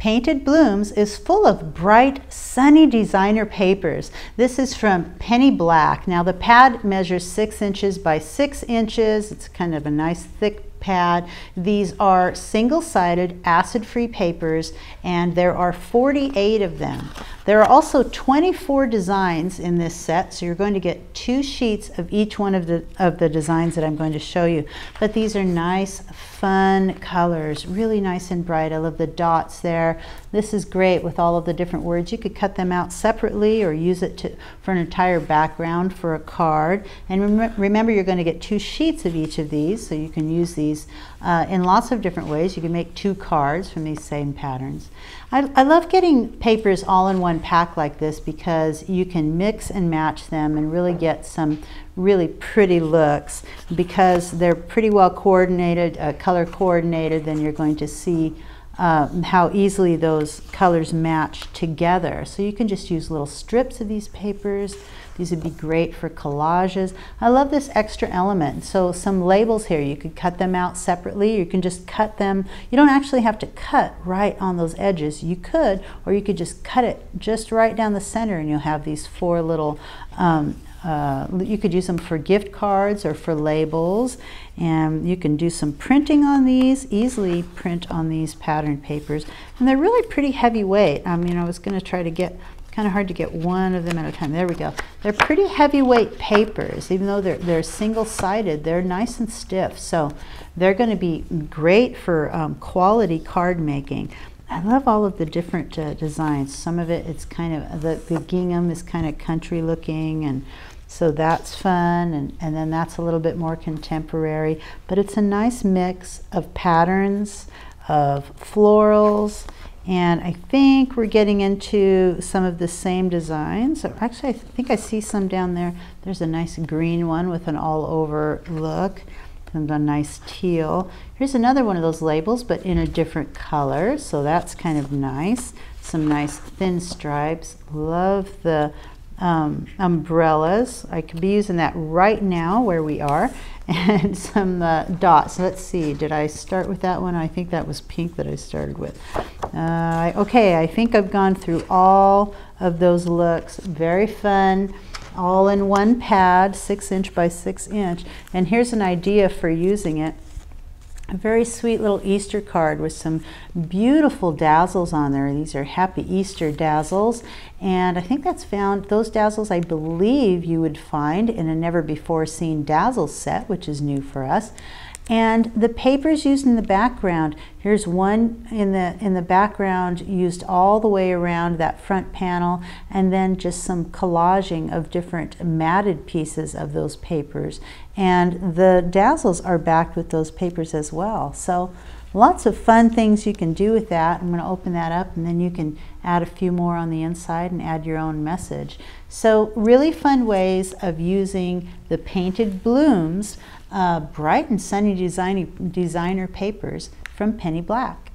Painted Blooms is full of bright, sunny designer papers. This is from Penny Black. Now the pad measures 6 inches by 6 inches. It's kind of a nice thick pad. These are single-sided acid-free papers, and there are 48 of them. There are also 24 designs in this set, so you're going to get 2 sheets of each one of the designs that I'm going to show you. But these are nice, fun colors, really nice and bright. I love the dots there. This is great with all of the different words. You could cut them out separately or use it for an entire background for a card. And remember, you're going to get 2 sheets of each of these, so you can use these in lots of different ways. You can make 2 cards from these same patterns. I love getting papers all in one pack like this because you can mix and match them and really get some really pretty looks. Because they're pretty well coordinated, color coordinated, then you're going to see how easily those colors match together. So you can just use little strips of these papers. These would be great for collages. I love this extra element. So some labels here, you could cut them out separately. You can just cut them. You don't actually have to cut right on those edges. You could, or you could just cut it just right down the center, and you'll have these 4 little you could use them for gift cards or for labels, and you can do some printing on these, easily print on these pattern papers, and they're really pretty heavyweight. I mean, I was going to try to get, kind of hard to get one of them at a time. There we go. They're pretty heavyweight papers. Even though they're single-sided, they're nice and stiff, so they're going to be great for quality card making. I love all of the different designs. Some of it, it's kind of, the gingham is kind of country looking, and so that's fun, and then that's a little bit more contemporary, but it's a nice mix of patterns, of florals, and I think we're getting into some of the same designs. So actually, I think I see some down there. There's a nice green one with an all-over look, and a nice teal. Here's another one of those labels, but in a different color, so that's kind of nice. Some nice thin stripes. Love the umbrellas. I could be using that right now where we are. And some dots. Let's see, did I start with that one? I think that was pink that I started with. Okay, I think I've gone through all of those looks. Very fun. All in one pad, 6 inch by 6 inch. And here's an idea for using it. A very sweet little Easter card with some beautiful dazzles on there. These are Happy Easter dazzles. And I think that's found, those dazzles I believe you would find in a never before seen dazzle set, which is new for us. And the papers used in the background, here's one in the background used all the way around that front panel, and then just some collaging of different matted pieces of those papers. And the dazzles are backed with those papers as well. So lots of fun things you can do with that. I'm going to open that up, and then you can add a few more on the inside and add your own message. So really fun ways of using the Painted Blooms bright and sunny designer papers from Penny Black.